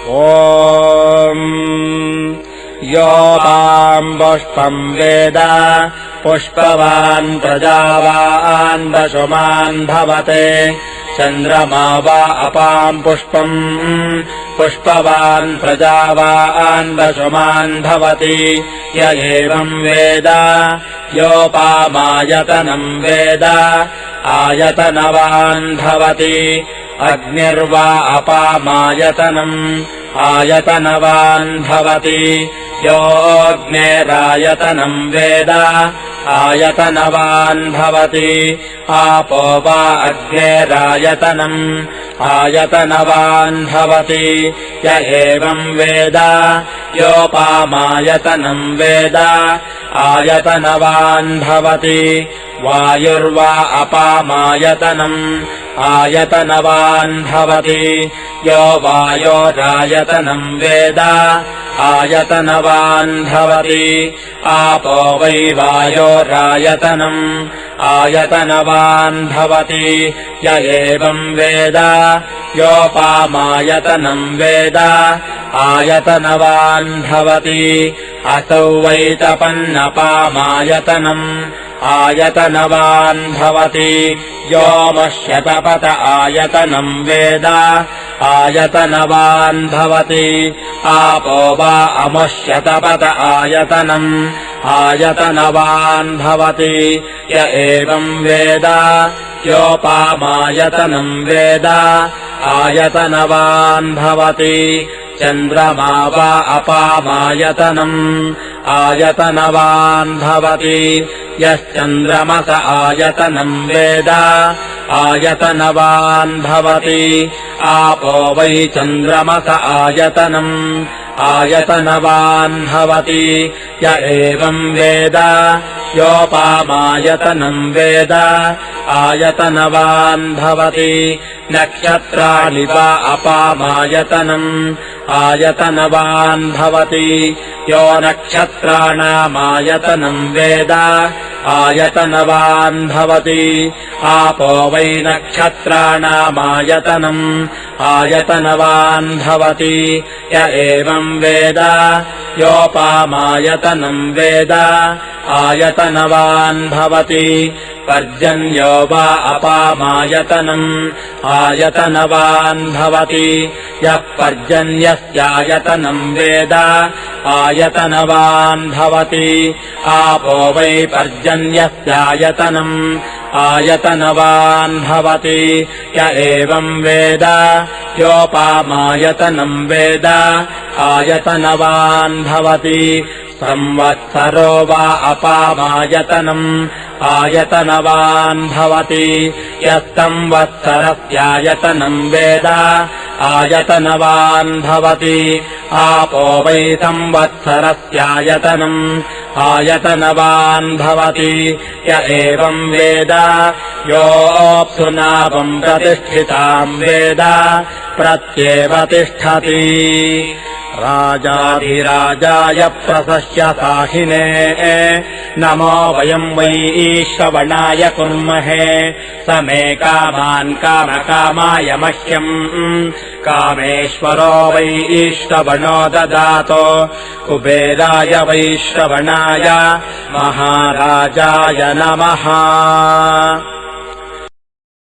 ॐ योपाम् पुष्पम् वेद पुष्पवान् प्रजावान् वशुमान् भवते चन्द्रमा वा अपाम् पुष्पम् पुष्पवान् प्रजावान् वशुमान् भवति य एवम् वेद योपामायतनम् वेद आयतनवान् भवति अग्निर्वा अपामायतनम् आयतनवान् भवति योऽग्नेरायतनम् वेद आयतनवान् भवति आपो वा अग्नेरायतनम् आयतनवान् भवति य एवम् वेद योपामायतनम् वेद आयतनवान् भवति वायुर्वा अपामायतनम् आयतनवान् भवति यो वायोरायतनम् वेद आयतनवान् भवति आपो वै वायोरायतनम् आयतनवान् भवति य एवम् वेद योपामायतनम् वेद आयतनवान् भवति असौ वै तपन्नपामायतनम् आयतनवान् भवति योमश्यतपत आयतनम् वेद आयतनवान् भवति आपो वा अमुष्यतपत आयतनम् आयतनवान् भवति य एवम् वेद योपामायतनम् वेद आयतनवान् भवति चन्द्रमा वा अपामायतनम् आयतनवान् भवति यश्चन्द्रमस आयतनम् वेद आयतनवान् भवति आपो वै चन्द्रमस आयतनम् आयतनवान् भवति य एवम् वेद योपामायतनम् वेद आयतनवान् भवति नक्षत्राणि वा अपामायतनम् आयतनवान् भवति यो नक्षत्राणामायतनम् वेद आयतनवान् भवति आपो वै नक्षत्राणामायतनम् आयतनवान् भवति य एवम् वेद योपामायतनम् वेद आयतनवान् भवति पर्जन्यो वा अपामायतनम् आयतनवान् भवति यः पर्जन्यस्यायतनम् वेद आयतनवान् भवति आपो वै पर्जन्यस्यायतनम् आयतनवान् भवति य एवम् वेद योपामायतनम् वेद आयतनवान् भवति संवत्सरो वा अपामायतनम् आयतनवान् भवति यः संवत्सरस्यायतनम् वेद आयतनवान् भवति आपो वै संवत्सरस्यायतनम् आयतनवान् भवति य एवम् वेद योऽप्सुनावम् प्रतिष्ठिताम् वेद प्रत्येव तिष्ठति राजाधिराजाय प्रसस्य साहिने नमो वयम् वै श्रवणाय कुर्महे समे कामान् कामकामाय मह्यम् कामेश्वरो वै श्रवणो ददातो कुबेराय वै श्रवणाय महाराजाय नमः।